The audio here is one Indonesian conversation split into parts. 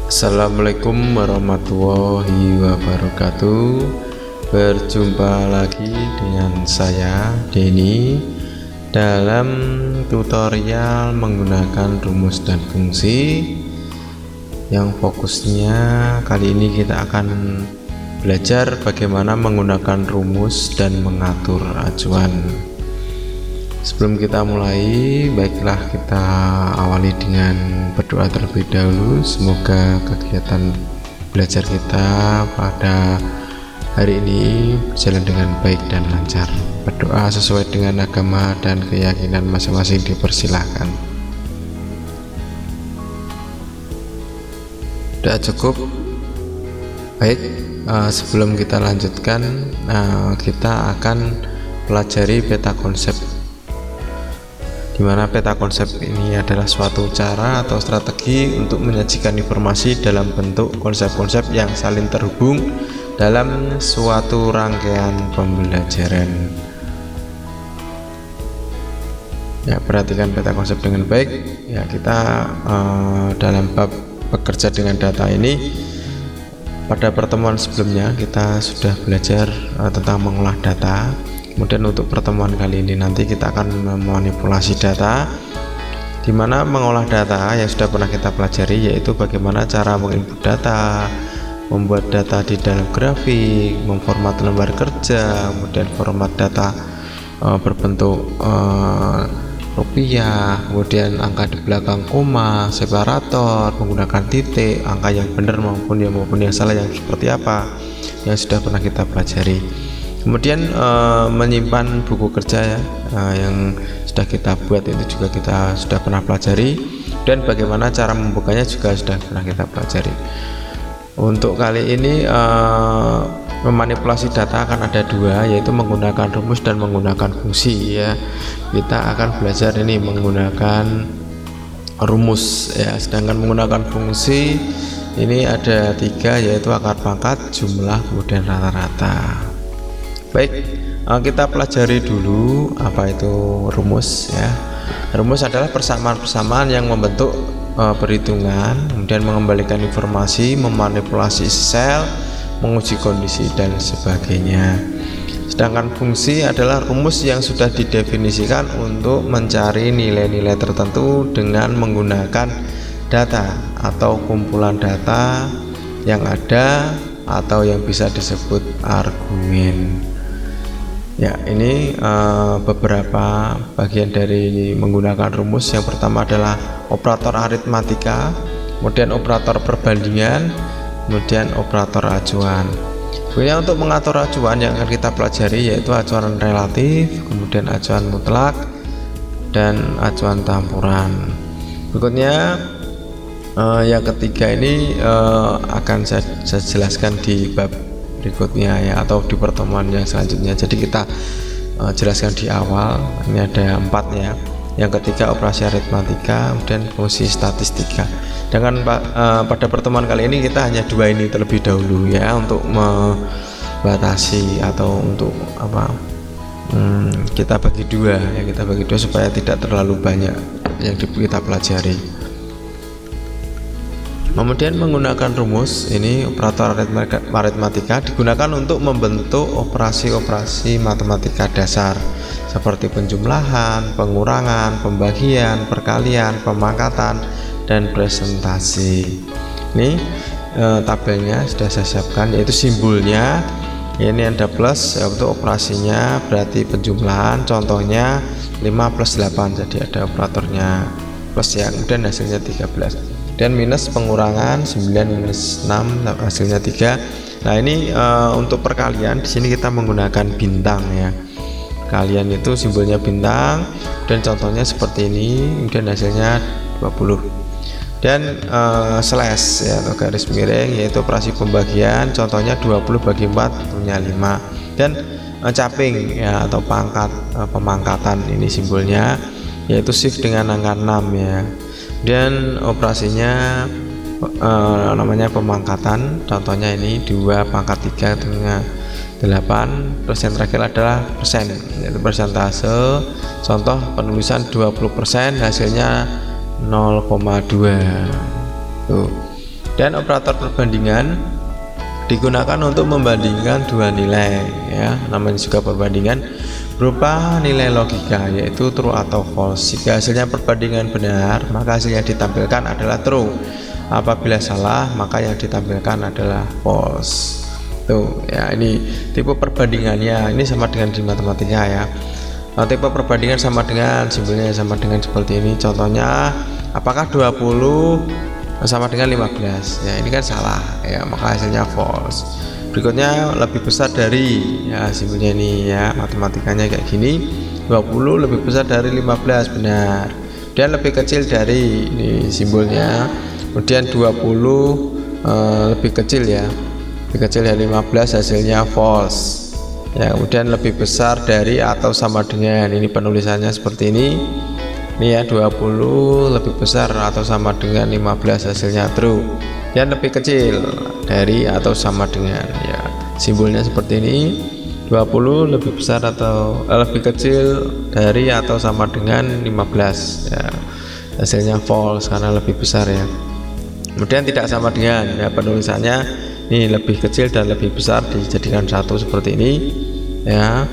Assalamualaikum warahmatullahi wabarakatuh. Berjumpa lagi dengan saya Denny dalam tutorial menggunakan rumus dan fungsi yang fokusnya kali ini kita akan belajar bagaimana menggunakan rumus dan mengatur acuan. Sebelum kita mulai, baiklah kita awali dengan berdoa terlebih dahulu. Semoga kegiatan belajar kita pada hari ini berjalan dengan baik dan lancar. Berdoa sesuai dengan agama dan keyakinan masing-masing dipersilahkan. Sudah cukup? Baik, sebelum kita lanjutkan, kita akan pelajari peta konsep, di mana peta konsep ini adalah suatu cara atau strategi untuk menyajikan informasi dalam bentuk konsep-konsep yang saling terhubung dalam suatu rangkaian pembelajaran. Ya, perhatikan peta konsep dengan baik. Ya, kita dalam bab bekerja dengan data ini, pada pertemuan sebelumnya kita sudah belajar tentang mengolah data. Kemudian untuk pertemuan kali ini nanti kita akan memanipulasi data, di mana mengolah data yang sudah pernah kita pelajari, yaitu bagaimana cara menginput data, membuat data di dalam grafik, memformat lembar kerja, kemudian format data berbentuk rupiah, kemudian angka di belakang koma, separator, menggunakan titik, angka yang benar maupun yang salah yang seperti apa, yang sudah pernah kita pelajari. Kemudian menyimpan buku kerja yang sudah kita buat, itu juga kita sudah pernah pelajari, dan bagaimana cara membukanya juga sudah pernah kita pelajari. Untuk kali ini memanipulasi data akan ada dua, yaitu menggunakan rumus dan menggunakan fungsi. Ya, kita akan belajar ini menggunakan rumus, ya, sedangkan menggunakan fungsi ini ada tiga, yaitu akar pangkat, jumlah, kemudian rata-rata. Baik, kita pelajari dulu apa itu rumus. Ya, rumus adalah persamaan-persamaan yang membentuk perhitungan, kemudian mengembalikan informasi, memanipulasi sel, menguji kondisi, dan sebagainya. Sedangkan fungsi adalah rumus yang sudah didefinisikan untuk mencari nilai-nilai tertentu dengan menggunakan data atau kumpulan data yang ada atau yang bisa disebut argumen. Ya, ini beberapa bagian dari menggunakan rumus. Yang pertama adalah operator aritmatika, kemudian operator perbandingan, kemudian operator acuan. Kemudian untuk mengatur acuan yang akan kita pelajari yaitu acuan relatif, kemudian acuan mutlak, dan acuan campuran. Berikutnya yang ketiga ini akan saya jelaskan di bab berikutnya, ya, atau di pertemuan yang selanjutnya. Jadi kita jelaskan di awal. Ini ada 4, ya. Yang ketiga operasi aritmatika, kemudian fungsi statistika. Dengan pada pertemuan kali ini kita hanya 2 ini terlebih dahulu, ya, untuk membatasi atau untuk kita bagi 2, ya, kita bagi 2 supaya tidak terlalu banyak yang kita pelajari. Kemudian menggunakan rumus ini, operator aritmatika digunakan untuk membentuk operasi-operasi matematika dasar seperti penjumlahan, pengurangan, pembagian, perkalian, pemangkatan, dan presentasi. Ini tabelnya sudah saya siapkan, yaitu simbolnya. Ini ada plus, ya, untuk operasinya berarti penjumlahan, contohnya 5 plus 8, jadi ada operatornya plus, ya, kemudian hasilnya 13. Dan minus pengurangan 9 minus 6 hasilnya 3. Nah, ini untuk perkalian di sini kita menggunakan bintang, ya. Kalian itu simbolnya bintang, dan contohnya seperti ini, kemudian hasilnya 20. Dan slash, ya, atau garis miring, yaitu operasi pembagian, contohnya 20 bagi 4 punya 5. Dan caping, ya, atau pangkat, pemangkatan, ini simbolnya yaitu shift dengan angka 6, ya. Dan operasinya namanya pemangkatan, contohnya ini 2 pangkat 3 dengan 8. Terus yang terakhir adalah persen, yaitu persentase. Contoh penulisan 20%, hasilnya 0,2. Tuh. Dan operator perbandingan digunakan untuk membandingkan dua nilai, ya, namanya juga perbandingan, berupa nilai logika yaitu true atau false. Jika hasilnya perbandingan benar, maka hasil yang ditampilkan adalah true. Apabila salah, maka yang ditampilkan adalah false. Tuh ya, ini tipe perbandingannya. Ini sama dengan di matematika ya. Tipe perbandingan sama dengan simbolnya sama dengan seperti ini. Contohnya, apakah 20 sama dengan 15? Ya, ini kan salah ya, maka hasilnya false. Berikutnya, lebih besar dari, ya simbolnya ini ya, matematikanya kayak gini. 20 lebih besar dari 15, benar. Dan lebih kecil dari, ini simbolnya. Kemudian 20 lebih kecil ya, lebih kecil dari 15, hasilnya false ya. Kemudian lebih besar dari atau sama dengan, ini penulisannya seperti ini ya, 20 lebih besar atau sama dengan 15, hasilnya true. Dan lebih kecil dari atau sama dengan, ya simbolnya seperti ini, 20 lebih besar atau lebih kecil dari atau sama dengan 15 ya, hasilnya false karena lebih besar ya. Kemudian tidak sama dengan, ya penulisannya ini lebih kecil dan lebih besar dijadikan satu seperti ini ya.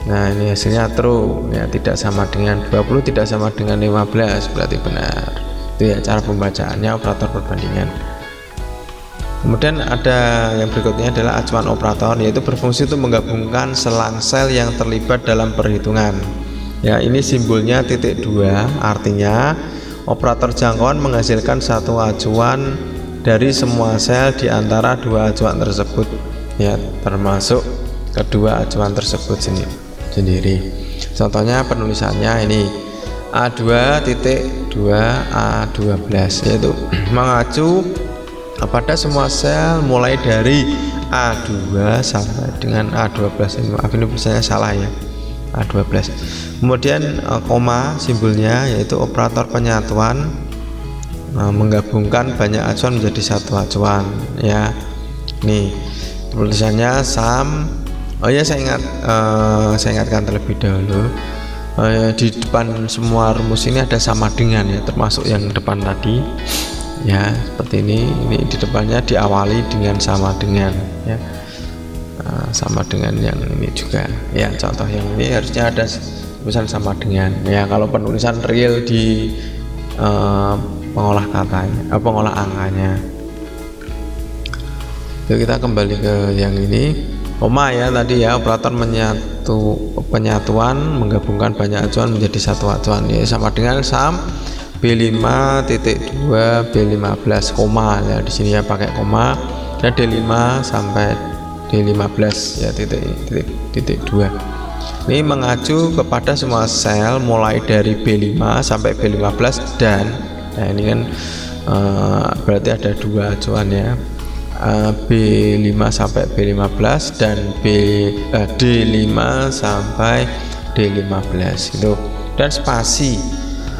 Nah, ini hasilnya true ya, tidak sama dengan 20 tidak sama dengan 15, berarti benar. Itu ya cara pembacaannya operator perbandingan. Kemudian ada yang berikutnya adalah acuan operator, yaitu berfungsi untuk menggabungkan selang sel yang terlibat dalam perhitungan. Ya, ini simbolnya titik 2, artinya operator jangkauan menghasilkan satu acuan dari semua sel di antara dua acuan tersebut ya, termasuk kedua acuan tersebut sendiri. Contohnya penulisannya ini A2.2 A12, yaitu mengacu pada semua sel mulai dari A2 sampai dengan A12. Maaf, ini tulisannya salah ya, A12. Kemudian koma simbolnya yaitu operator penyatuan, menggabungkan banyak acuan menjadi satu acuan ya. Nih tulisannya sum. Oh ya, saya ingatkan terlebih dahulu, di depan semua rumus ini ada sama dengan ya, termasuk yang depan tadi ya, seperti ini di depannya diawali dengan sama dengan ya. Sama dengan yang ini juga ya, contoh yang ini harusnya ada tulisan sama dengan ya. Kalau penulisan real di pengolah katanya, pengolah angkanya. Jadi kita kembali ke yang ini, koma ya tadi ya, operator penyatuan menggabungkan banyak acuan menjadi satu acuan ya, sama dengan sum B5.2 B15 koma ya, di sini ya pakai koma, dan D5 sampai D15 ya, titik 2. Ini mengacu kepada semua sel mulai dari B5 sampai B15 dan nah ini kan berarti ada dua acuan ya, B5 sampai B15 dan D5 sampai D15 itu. Dan spasi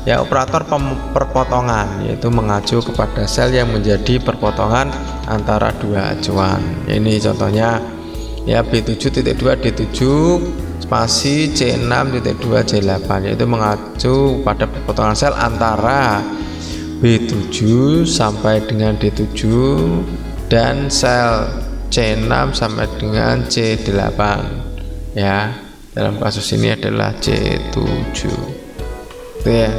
ya, operator perpotongan, yaitu mengacu kepada sel yang menjadi perpotongan antara dua acuan. Ini contohnya ya, B7.2 D7 spasi C6.2 C8, yaitu mengacu pada perpotongan sel antara B7 sampai dengan D7 dan sel C6 sampai dengan C8 ya. Dalam kasus ini adalah C7 itu ya.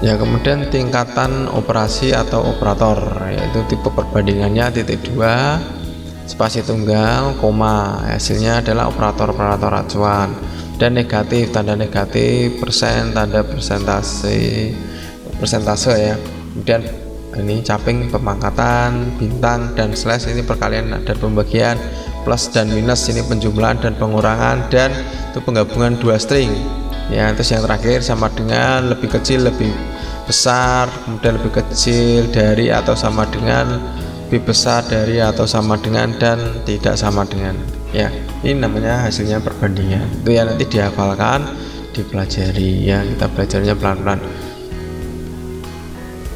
Ya, kemudian tingkatan operasi atau operator, yaitu tipe perbandingannya titik 2 spasi tunggal koma, hasilnya adalah operator acuan, dan negatif, tanda negatif, persen, tanda persentase ya. Kemudian ini caping, pemangkatan, bintang, dan slash ini perkalian dan pembagian, plus dan minus ini penjumlahan dan pengurangan, dan itu penggabungan dua string ya. Terus yang terakhir sama dengan, lebih kecil, lebih besar, kemudian lebih kecil dari atau sama dengan, lebih besar dari atau sama dengan, dan tidak sama dengan ya. Ini namanya hasilnya perbandingan. Itu ya, nanti dihafalkan, dipelajari ya, kita belajarnya pelan-pelan.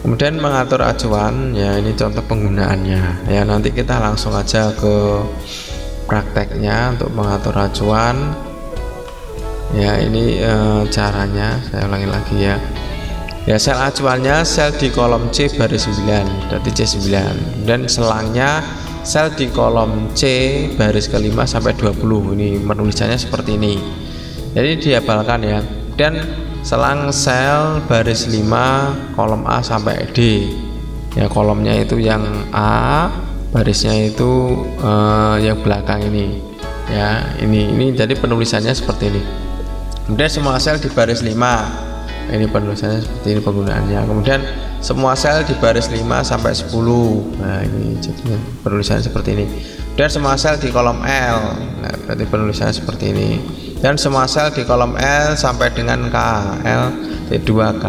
Kemudian mengatur acuan ya, ini contoh penggunaannya ya. Nanti kita langsung aja ke prakteknya untuk mengatur acuan ya. Ini caranya saya ulangi lagi ya. Ya, sel acuannya sel di kolom C baris 9, berarti C9, dan selangnya sel di kolom C baris ke-5 sampai 20. Ini penulisannya seperti ini, jadi dihafalkan ya. Dan selang sel baris 5 kolom A sampai D, ya kolomnya itu yang A, barisnya itu yang belakang ini ya, ini jadi penulisannya seperti ini. Kemudian semua sel di baris 5, ini penulisannya seperti ini penggunaannya. Kemudian semua sel di baris 5 sampai 10, nah ini jadi penulisannya seperti ini. Dan semua sel di kolom L, nah berarti penulisannya seperti ini. Dan semua sel di kolom L sampai dengan K, L T2K.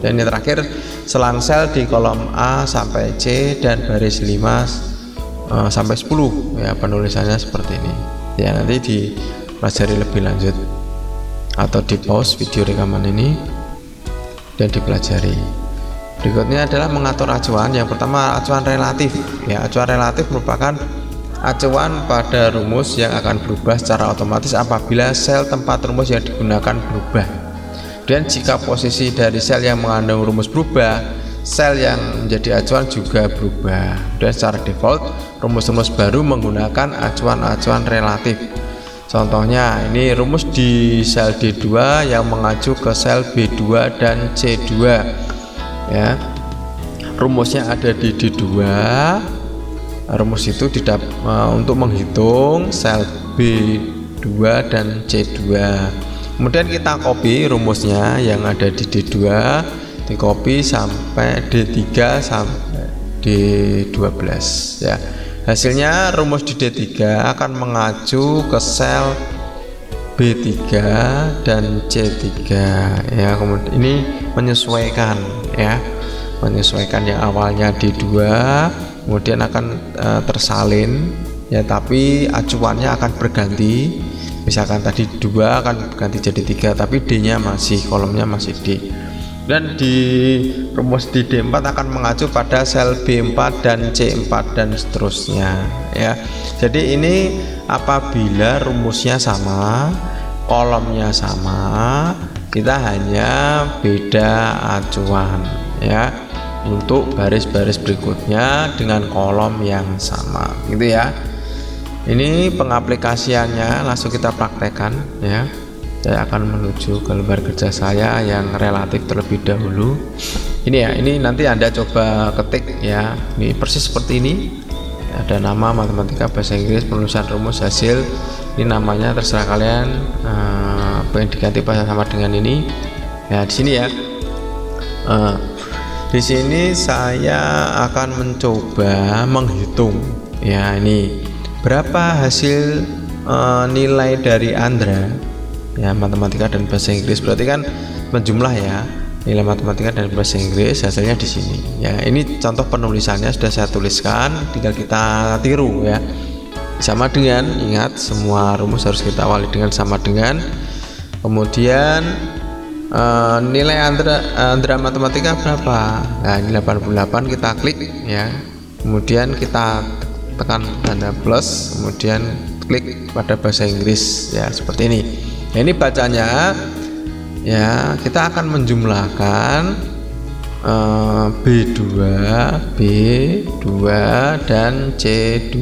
Dan yang terakhir selang sel di kolom A sampai C dan baris 5 sampai 10, ya penulisannya seperti ini. Ya, nanti dipelajari lebih lanjut atau di pause video rekaman ini dan dipelajari. Berikutnya adalah mengatur acuan. Yang pertama, acuan relatif. Ya, acuan relatif merupakan acuan pada rumus yang akan berubah secara otomatis apabila sel tempat rumus yang digunakan berubah. Dan jika posisi dari sel yang mengandung rumus berubah, sel yang menjadi acuan juga berubah. Dan secara default, rumus-rumus baru menggunakan acuan-acuan relatif. Contohnya ini rumus di sel D2 yang mengacu ke sel B2 dan C2 ya. Rumusnya ada di D2. Rumus itu untuk menghitung sel B2 dan C2. Kemudian kita copy rumusnya yang ada di D2, di copy sampai D3 sampai D12 ya. Hasilnya rumus di D3 akan mengacu ke sel B3 dan C3 ya. Kemudian ini menyesuaikan ya, menyesuaikan yang awalnya D2 kemudian akan tersalin ya, tapi acuannya akan berganti. Misalkan tadi 2 akan berganti jadi 3, tapi D-nya masih, kolomnya masih D. Dan di rumus di D4 akan mengacu pada sel B4 dan C4 dan seterusnya ya. Jadi ini apabila rumusnya sama, kolomnya sama, kita hanya beda acuan ya untuk baris-baris berikutnya dengan kolom yang sama gitu ya. Ini pengaplikasiannya langsung kita praktekkan ya. Saya akan menuju ke lembar kerja saya yang relatif terlebih dahulu. Ini ya, ini nanti Anda coba ketik ya. Ini persis seperti ini. Ada nama matematika bahasa Inggris penulisan rumus hasil. Ini namanya terserah kalian apa yang diganti sama dengan ini. Ya di sini ya. Di sini saya akan mencoba menghitung ya, ini berapa hasil nilai dari Andra ya matematika dan bahasa Inggris. Berarti kan menjumlah ya, nilai matematika dan bahasa Inggris hasilnya di sini ya. Ini contoh penulisannya sudah saya tuliskan, tinggal kita tiru ya. Sama dengan, ingat semua rumus harus kita awali dengan sama dengan. Kemudian nilai Andra matematika berapa? Nah ini 88, kita klik ya. Kemudian kita tekan tanda plus, kemudian klik pada bahasa Inggris ya, seperti ini. Nah, ini bacanya ya, kita akan menjumlahkan B2, B2 dan C2.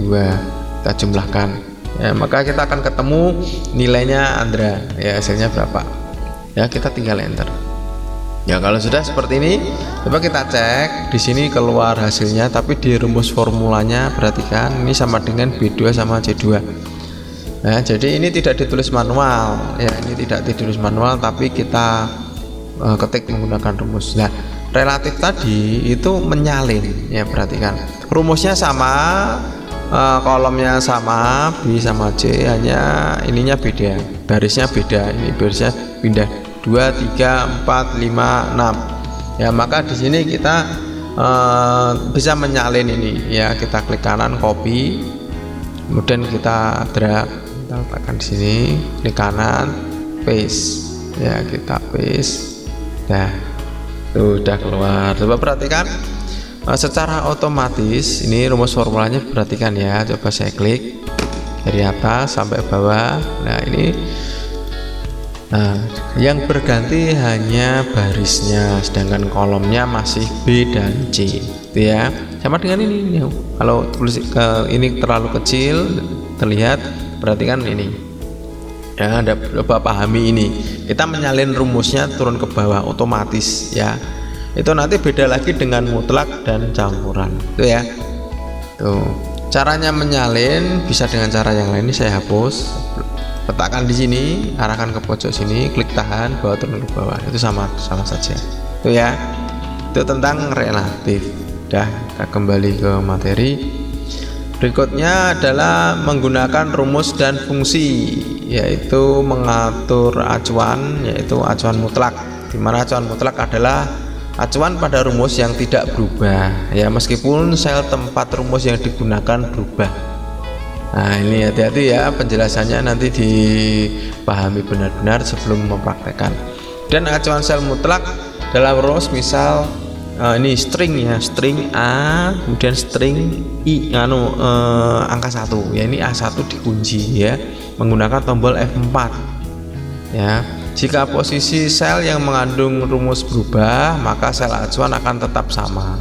Kita jumlahkan ya, maka kita akan ketemu nilainya Andra ya, hasilnya berapa ya, kita tinggal enter ya. Kalau sudah seperti ini, coba kita cek di sini keluar hasilnya, tapi di rumus formulanya perhatikan ini sama dengan B2 sama C2. Nah, jadi ini tidak ditulis manual ya, ini tidak ditulis manual, tapi kita ketik menggunakan rumus. Nah, relatif tadi itu menyalin ya, perhatikan rumusnya sama, kolomnya sama, B sama C, hanya ininya beda, barisnya beda, ini barisnya pindah 2, 3, 4, 5, 6 ya. Maka di sini kita bisa menyalin ini ya. Kita klik kanan copy, kemudian kita drag, kita letakkan di sini, klik kanan paste ya, kita paste. Nah tuh udah keluar. Coba perhatikan secara otomatis ini rumus formulanya, perhatikan ya. Coba saya klik dari atas sampai bawah. Nah ini Nah, yang berganti hanya barisnya, sedangkan kolomnya masih B dan C, gitu ya. Sama dengan ini. Kalau tulis ini terlalu kecil terlihat, berarti kan ini. Ya, Anda coba pahami ini. Kita menyalin rumusnya turun ke bawah otomatis ya. Itu nanti beda lagi dengan mutlak dan campuran, itu ya. Tuh, caranya menyalin bisa dengan cara yang lain. Ini saya hapus. Letakkan di sini, arahkan ke pojok sini, klik tahan, bawa turun ke bawah. Itu sama saja. Itu ya. Itu tentang relatif. Dah, kita kembali ke materi. Berikutnya adalah menggunakan rumus dan fungsi, yaitu mengatur acuan, yaitu acuan mutlak. Di mana acuan mutlak adalah acuan pada rumus yang tidak berubah. Ya, meskipun sel tempat rumus yang digunakan berubah. Nah, ini hati-hati ya, penjelasannya nanti dipahami benar-benar sebelum mempraktekkan. Dan acuan sel mutlak dalam rumus misal ini string ya, string A kemudian string I angka 1 ya, ini A1 dikunci ya menggunakan tombol F4 ya. Jika posisi sel yang mengandung rumus berubah, maka sel acuan akan tetap sama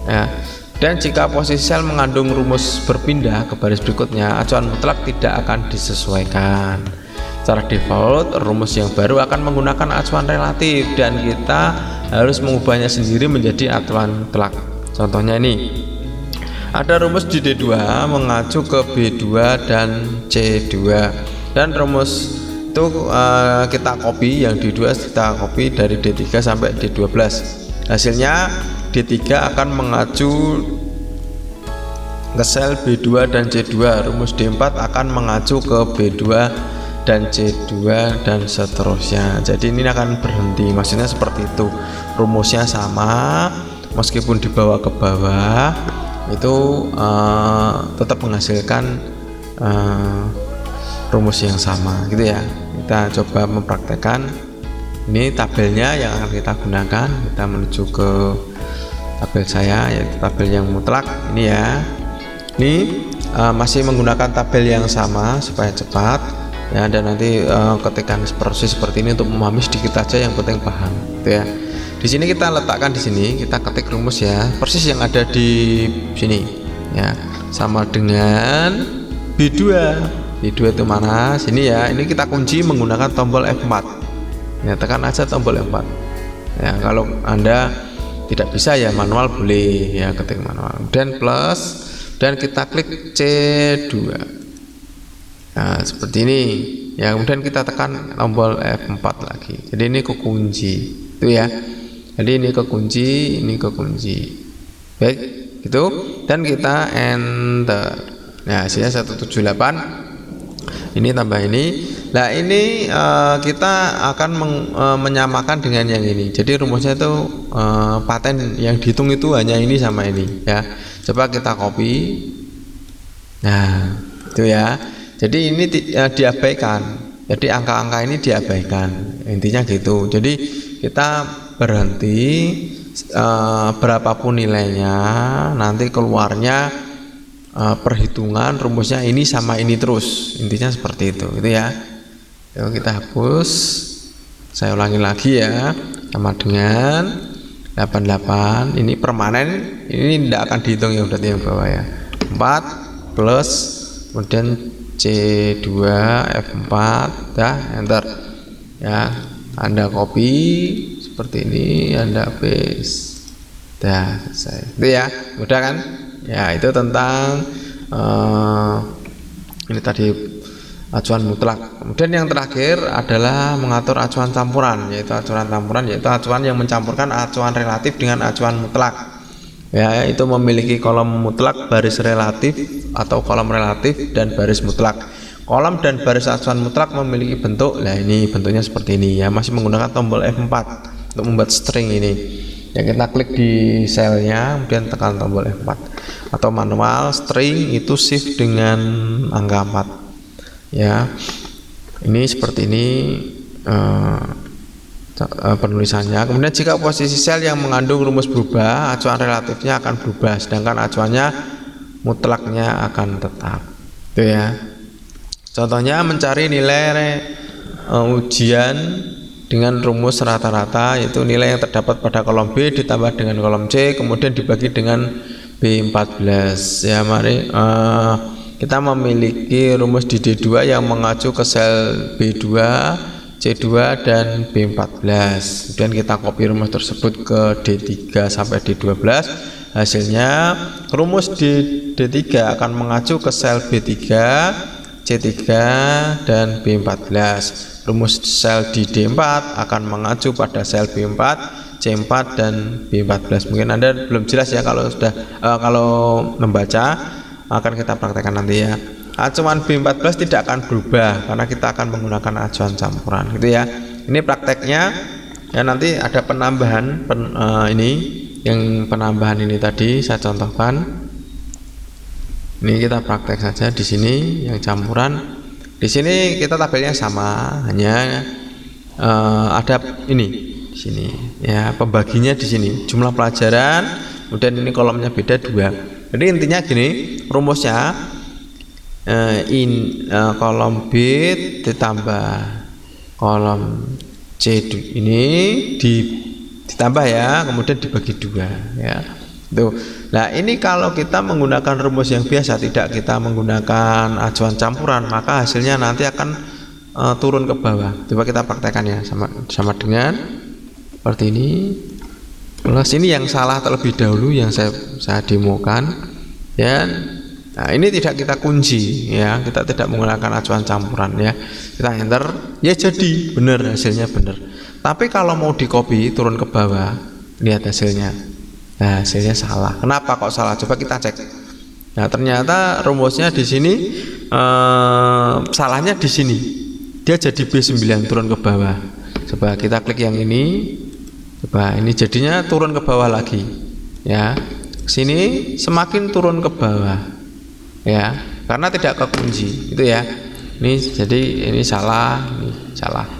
ya. Dan jika posisi sel mengandung rumus berpindah ke baris berikutnya, acuan mutlak tidak akan disesuaikan. Secara default, rumus yang baru akan menggunakan acuan relatif dan kita harus mengubahnya sendiri menjadi acuan mutlak. Contohnya ini, ada rumus di D2 mengacu ke B2 dan C2, dan rumus itu kita copy, yang D2 kita copy dari D3 sampai D12. Hasilnya D3 akan mengacu ke sel B2 dan C2, rumus D4 akan mengacu ke B2 dan C2 dan seterusnya. Jadi ini akan berhenti, maksudnya seperti itu, rumusnya sama meskipun dibawa ke bawah itu tetap menghasilkan rumus yang sama gitu ya. Kita coba mempraktekkan. Ini tabelnya yang akan kita gunakan. Kita menuju ke tabel saya, yaitu tabel yang mutlak ini ya. Ini masih menggunakan tabel yang sama supaya cepat ya, dan nanti ketikkan proses seperti ini untuk memahami sedikit aja, yang penting paham gitu ya. Di sini kita letakkan, di sini kita ketik rumus ya, persis yang ada di sini ya, sama dengan B2. B2 itu mana? Sini ya. Ini kita kunci menggunakan tombol F4 ya, tekan aja tombol F4 ya. Kalau Anda tidak bisa ya manual boleh ya, ketik manual dan plus, dan kita klik C2 nah seperti ini ya. Kemudian kita tekan tombol F4 lagi, jadi ini kekunci itu ya. Jadi ini kekunci, ini kekunci, baik gitu, dan kita enter. Nah hasilnya 178. Ini tambah ini. Nah ini kita akan menyamakan dengan yang ini. Jadi rumusnya itu paten yang dihitung itu hanya ini sama ini ya. Coba kita copy. Nah itu ya. Jadi ini diabaikan. Jadi angka-angka ini diabaikan. Intinya gitu. Jadi kita berhenti berapapun nilainya, nanti keluarnya perhitungan rumusnya ini sama ini terus, intinya seperti itu gitu ya. Yuk kita hapus, saya ulangi lagi ya, sama dengan 88. Ini permanen, ini tidak akan dihitung ya, berarti yang bawah ya. 4 plus kemudian C2 F4 dah, enter ya. Anda copy seperti ini, Anda paste dah, selesai itu ya, mudah kan ya. Itu tentang ini tadi acuan mutlak. Kemudian yang terakhir adalah mengatur acuan campuran, yaitu acuan campuran, yaitu acuan yang mencampurkan acuan relatif dengan acuan mutlak ya, itu memiliki kolom mutlak, baris relatif atau kolom relatif, dan baris mutlak. Kolom dan baris acuan mutlak memiliki bentuk, nah ini bentuknya seperti ini ya, masih menggunakan tombol F4 untuk membuat string ini ya. Kita klik di selnya, kemudian tekan tombol F4, atau manual string itu shift dengan angka 4 ya. Ini seperti ini penulisannya. Kemudian jika posisi sel yang mengandung rumus berubah, acuan relatifnya akan berubah, sedangkan acuannya mutlaknya akan tetap itu ya. Contohnya mencari nilai ujian dengan rumus rata-rata, yaitu nilai yang terdapat pada kolom B ditambah dengan kolom C kemudian dibagi dengan B14. Ya, mari kita memiliki rumus di D2 yang mengacu ke sel B2, C2 dan B14. Kemudian kita copy rumus tersebut ke D3 sampai D12. Hasilnya rumus di D3 akan mengacu ke sel B3, C3 dan B14. Rumus sel di D4 akan mengacu pada sel B4, C4 dan B14. Mungkin Anda belum jelas ya kalau sudah kalau membaca, akan kita praktekkan nanti ya. Acuan B14 tidak akan berubah karena kita akan menggunakan acuan campuran gitu ya. Ini prakteknya ya, nanti ada penambahan ini yang penambahan ini tadi saya contohkan. Ini kita praktek saja di sini yang campuran. Di sini kita tabelnya sama, hanya ada ini di sini ya, pembaginya di sini jumlah pelajaran, kemudian ini kolomnya beda 2. Jadi intinya gini rumusnya, kolom B ditambah kolom C ini ditambah ya, kemudian dibagi 2 ya. Tuh. Nah, ini kalau kita menggunakan rumus yang biasa, tidak kita menggunakan acuan campuran, maka hasilnya nanti akan turun ke bawah. Coba kita praktekkan ya, sama dengan seperti ini. Plus ini yang salah terlebih dahulu yang saya demokan ya. Nah, ini tidak kita kunci ya, kita tidak menggunakan acuan campuran ya. Kita enter, ya jadi benar, hasilnya benar. Tapi kalau mau di copy turun ke bawah, lihat hasilnya. Nah, hasilnya salah. Kenapa kok salah? Coba kita cek. Nah, ternyata rumusnya di sini salahnya di sini. Dia jadi B9 turun ke bawah. Coba kita klik yang ini. Coba ini jadinya turun ke bawah lagi. Ya. Sini semakin turun ke bawah. Ya, karena tidak kekunci. Itu ya. Ini jadi ini salah, ini salah.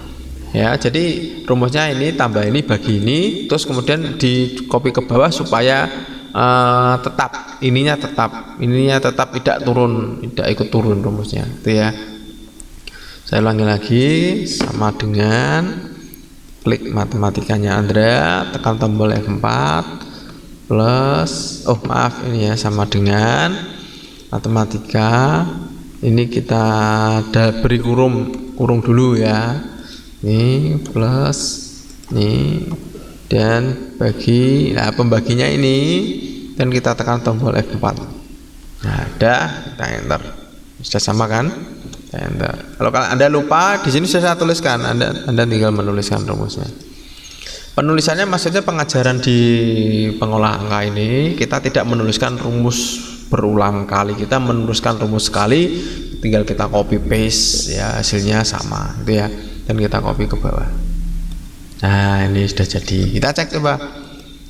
Ya, jadi rumusnya ini tambah ini bagi ini, terus kemudian di copy ke bawah supaya tetap ininya tetap tidak turun, tidak ikut turun rumusnya, itu ya. Saya ulangi lagi, sama dengan klik matematikanya Andra, tekan tombol F4 plus ini ya, sama dengan matematika. Ini kita beri kurung dulu ya. Ini plus ini dan bagi, nah pembaginya ini, dan kita tekan tombol F4. Nah, kita enter. Sudah sama kan? Kita enter. Kalau Anda lupa, di sini saya tuliskan, Anda tinggal menuliskan rumusnya. Penulisannya maksudnya pengajaran di pengolah angka ini kita tidak menuliskan rumus berulang kali, kita menuliskan rumus sekali, tinggal kita copy paste ya, hasilnya sama gitu ya. Dan kita copy ke bawah. Nah, ini sudah jadi. Kita cek coba.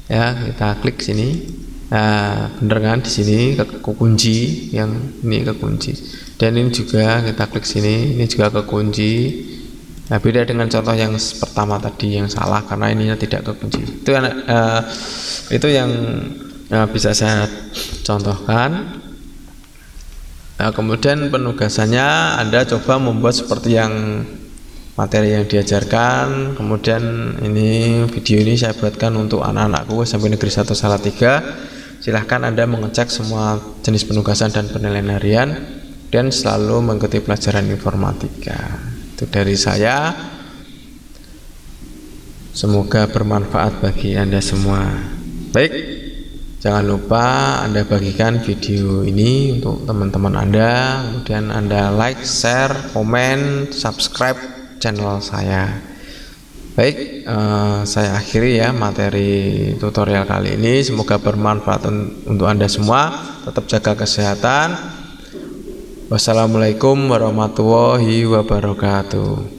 Ya, kita klik sini. Nah, bener kan di sini kekunci, yang ini kekunci. Dan ini juga kita klik sini, ini juga kekunci. Nah, beda dengan contoh yang pertama tadi yang salah karena ininya tidak kekunci. Itu yang bisa saya contohkan. Nah, kemudian penugasannya Anda coba membuat seperti yang materi yang diajarkan. Kemudian ini video ini saya buatkan untuk anak-anakku SMP Negeri 1 Salatiga. Silahkan Anda mengecek semua jenis penugasan dan penilaian harian dan selalu mengikuti pelajaran informatika. Itu dari saya. Semoga bermanfaat bagi Anda semua. Baik, jangan lupa Anda bagikan video ini untuk teman-teman Anda. Kemudian Anda like, share, komen, subscribe channel saya. Baik, saya akhiri ya materi tutorial kali ini. Semoga bermanfaat untuk Anda semua. Tetap jaga kesehatan. Wassalamualaikum warahmatullahi wabarakatuh.